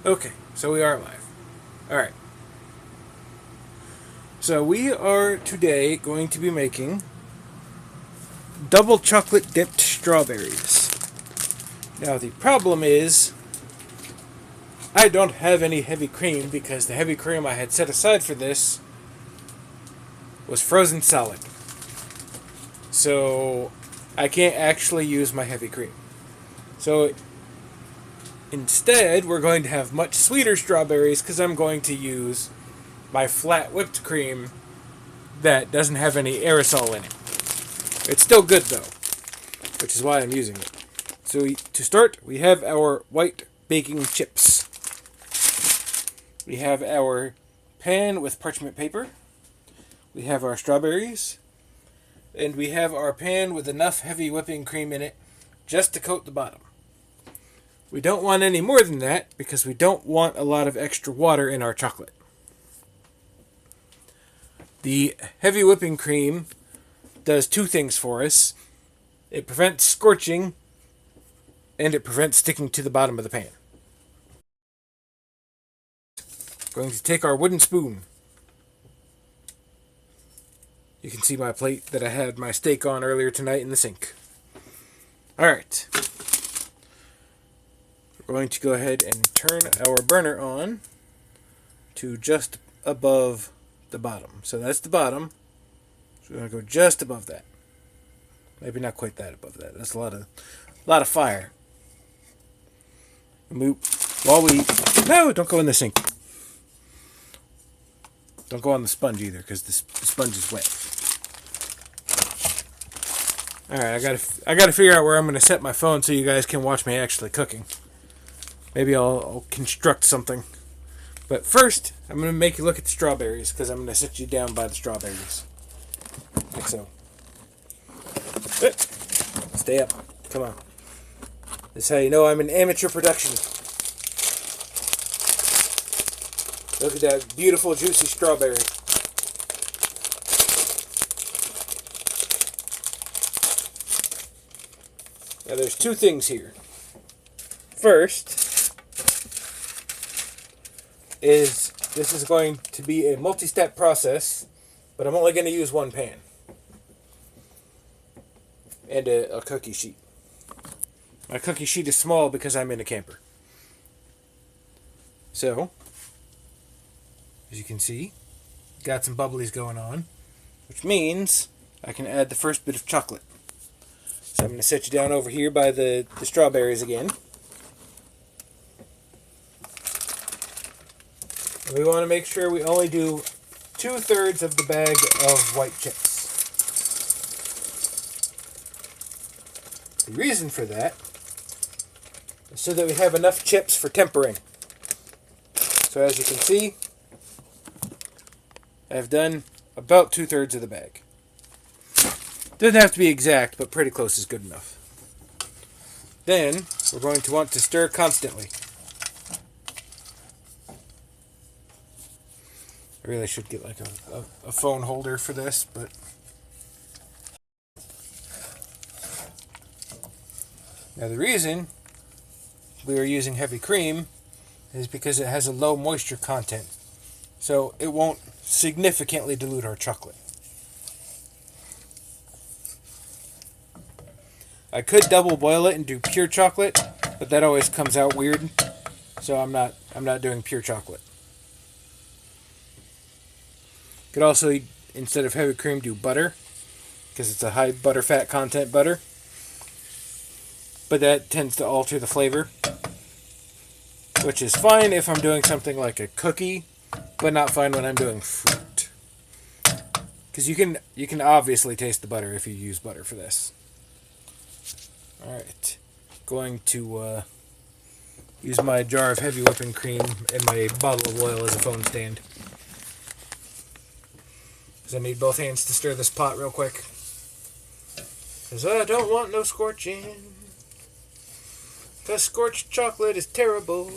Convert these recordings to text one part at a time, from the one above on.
Okay, so we are live. Alright. So we are today going to be making double chocolate dipped strawberries. Now the problem is I don't have any heavy cream because the heavy cream I had set aside for this was frozen solid. So I can't actually use my heavy cream. So instead we're going to have much sweeter strawberries because I'm going to use my flat whipped cream that doesn't have any aerosol in it. It's still good though, which is why I'm using it. So to start, we have our white baking chips. We have our pan with parchment paper. We have our strawberries. And we have our pan with enough heavy whipping cream in it just to coat the bottom. We don't want any more than that because we don't want a lot of extra water in our chocolate. The heavy whipping cream does two things for us. It prevents scorching and it prevents sticking to the bottom of the pan. Going to take our wooden spoon. You can see my plate that I had my steak on earlier tonight in the sink. Alright. We're going to go ahead and turn our burner on to just above the bottom. So that's the bottom. So we're going to go just above that. Maybe not quite that above that. That's a lot of fire. No, don't go in the sink. Don't go on the sponge either, because the sponge is wet. Alright, I gotta figure out where I'm gonna set my phone so you guys can watch me actually cooking. Maybe I'll construct something. But first, I'm gonna make you look at the strawberries, because I'm gonna sit you down by the strawberries. Like so. Stay up. Come on. This is how you know I'm an amateur production. Look at that beautiful, juicy strawberry. Now there's two things here. First is this is going to be a multi-step process, but I'm only going to use one pan. And a cookie sheet. My cookie sheet is small because I'm in a camper. So, as you can see, got some bubblies going on, which means I can add the first bit of chocolate. So I'm going to set you down over here by the strawberries again. And we want to make sure we only do 2/3 of the bag of white chips. The reason for that is so that we have enough chips for tempering. So as you can see, I've done about 2/3 of the bag. Doesn't have to be exact, but pretty close is good enough. Then, we're going to want to stir constantly. I really should get like a phone holder for this, but... Now the reason we are using heavy cream is because it has a low moisture content. So it won't significantly dilute our chocolate. I could double boil it and do pure chocolate, but that always comes out weird. So I'm not doing pure chocolate. Could also, instead of heavy cream, do butter, because it's a high butter fat content butter. But that tends to alter the flavor, which is fine if I'm doing something like a cookie, but not fine when I'm doing fruit. Because you can obviously taste the butter if you use butter for this. Alright, going to use my jar of heavy whipping cream and my bottle of oil as a phone stand. Because I need both hands to stir this pot real quick. Because I don't want no scorching. Because scorched chocolate is terrible.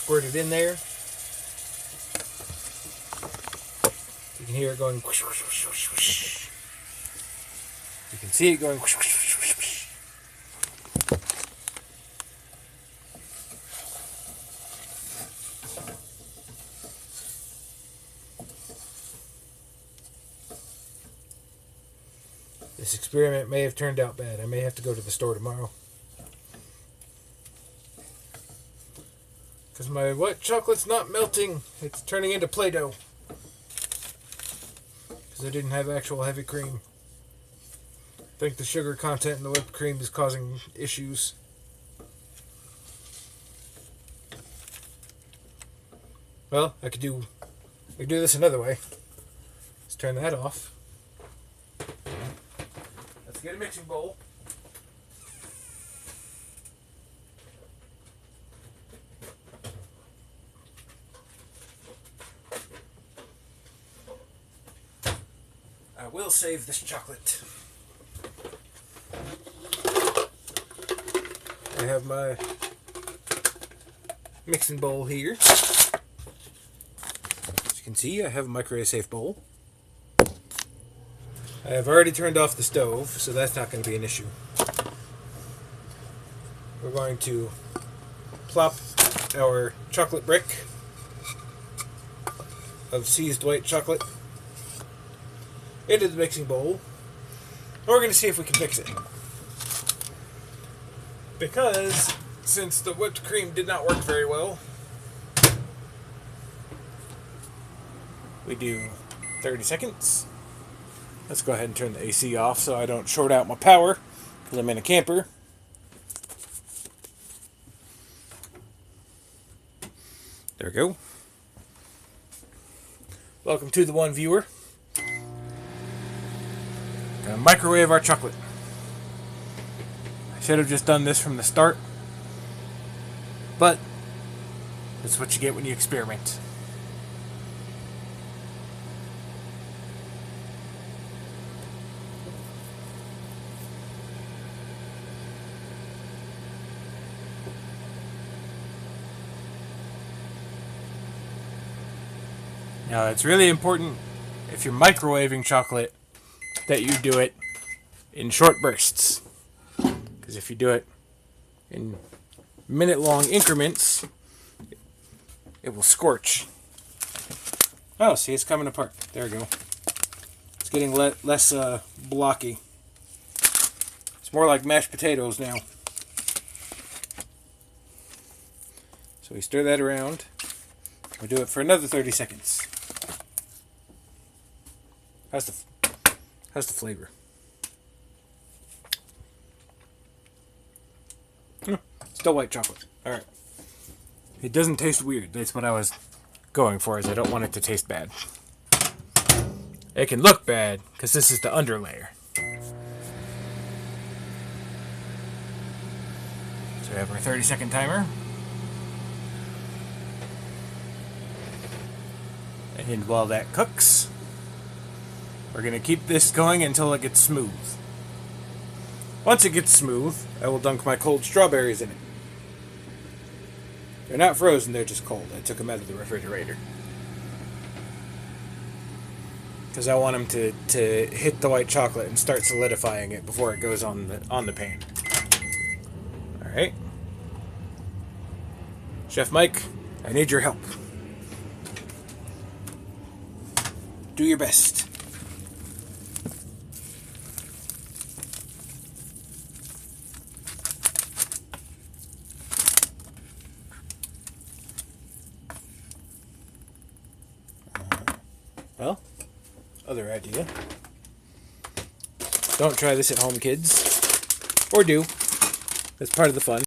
squirt it in there. You can hear it going whoosh, whoosh, whoosh, whoosh, whoosh. You can see it going whoosh, whoosh, whoosh, whoosh, whoosh. This experiment may have turned out bad. I may have to go to the store tomorrow. Because my white chocolate's not melting. It's turning into Play-Doh. Because I didn't have actual heavy cream. I think the sugar content in the whipped cream is causing issues. Well, I could do this another way. Let's turn that off. Let's get a mixing bowl. I will save this chocolate. I have my mixing bowl here. As you can see, I have a microwave safe bowl. I have already turned off the stove, so that's not going to be an issue. We're going to plop our chocolate brick of seized white chocolate into the mixing bowl. And we're going to see if we can fix it. Because, since the whipped cream did not work very well, we do 30 seconds. Let's go ahead and turn the AC off so I don't short out my power, because I'm in a camper. There we go. Welcome to the one viewer. Gonna microwave our chocolate. I should have just done this from the start, but that's what you get when you experiment. Now, it's really important, if you're microwaving chocolate, that you do it in short bursts. Because if you do it in minute-long increments, it will scorch. Oh, see, it's coming apart. There we go. It's getting less blocky. It's more like mashed potatoes now. So we stir that around. We do it for another 30 seconds. How's the flavor? Still white chocolate. Alright. It doesn't taste weird. That's what I was going for, is I don't want it to taste bad. It can look bad, because this is the underlayer. So we have our 30-second timer. And while that cooks, we're going to keep this going until it gets smooth. Once it gets smooth, I will dunk my cold strawberries in it. They're not frozen, they're just cold. I took them out of the refrigerator. Because I want them to hit the white chocolate and start solidifying it before it goes on the pan. Alright. Chef Mike, I need your help. Do your best. Well, other idea. Don't try this at home, kids. Or do. That's part of the fun.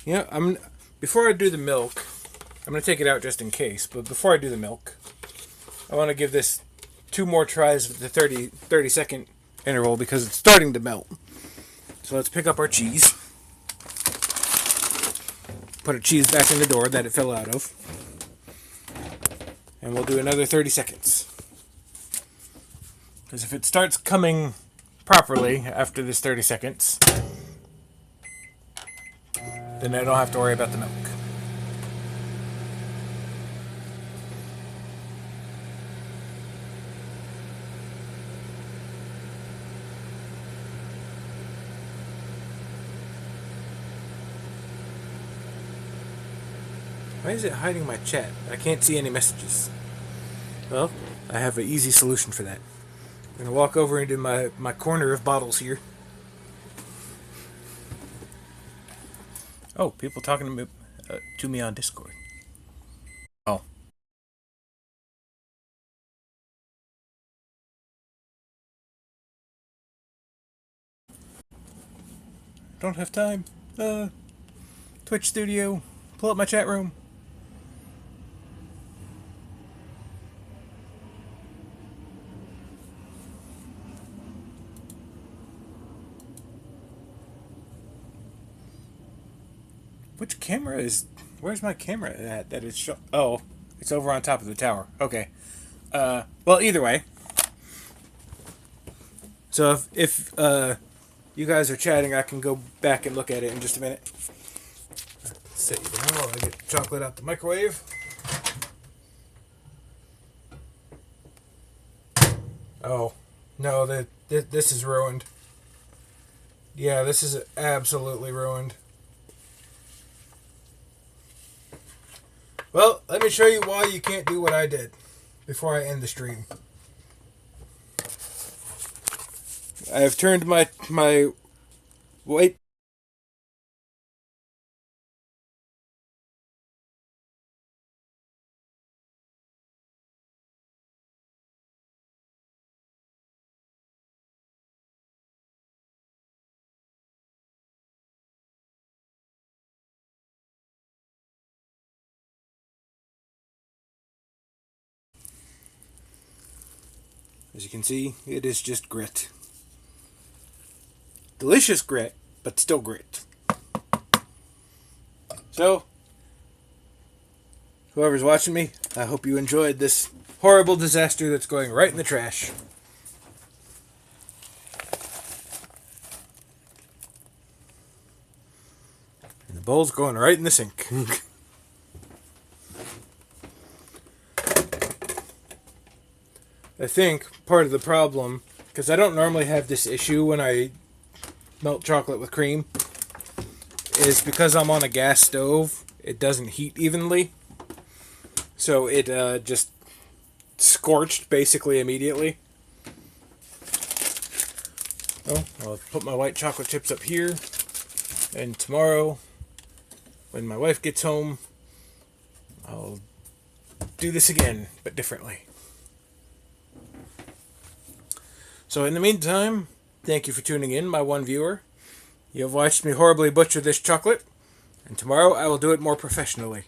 Yeah, before I do the milk, I'm going to take it out just in case, but before I do the milk, I want to give this 2 more tries with the 30 second interval because it's starting to melt. So let's pick up our cheese. Put a cheese back in the door that it fell out of. And we'll do another 30 seconds. Because if it starts coming properly after this 30 seconds, then I don't have to worry about the milk. Why is it hiding my chat? I can't see any messages. Well, I have an easy solution for that. I'm going to walk over into my corner of bottles here. Oh, people talking to me on Discord. Oh. Don't have time. Twitch Studio. Pull up my chat room. Which camera is... Where's my camera at that is show... Oh, it's over on top of the tower. Okay. Well, either way. So if you guys are chatting, I can go back and look at it in just a minute. Set you down while I get the chocolate out the microwave. Oh, no, this is ruined. Yeah, this is absolutely ruined. Well, let me show you why you can't do what I did before I end the stream. I have turned my white... As you can see, it is just grit. Delicious grit, but still grit. So, whoever's watching me, I hope you enjoyed this horrible disaster that's going right in the trash. And the bowl's going right in the sink. I think part of the problem, because I don't normally have this issue when I melt chocolate with cream, is because I'm on a gas stove, it doesn't heat evenly. So it just scorched basically immediately. Oh, I'll put my white chocolate chips up here. And tomorrow, when my wife gets home, I'll do this again, but differently. So in the meantime, thank you for tuning in, my one viewer. You have watched me horribly butcher this chocolate, and tomorrow I will do it more professionally.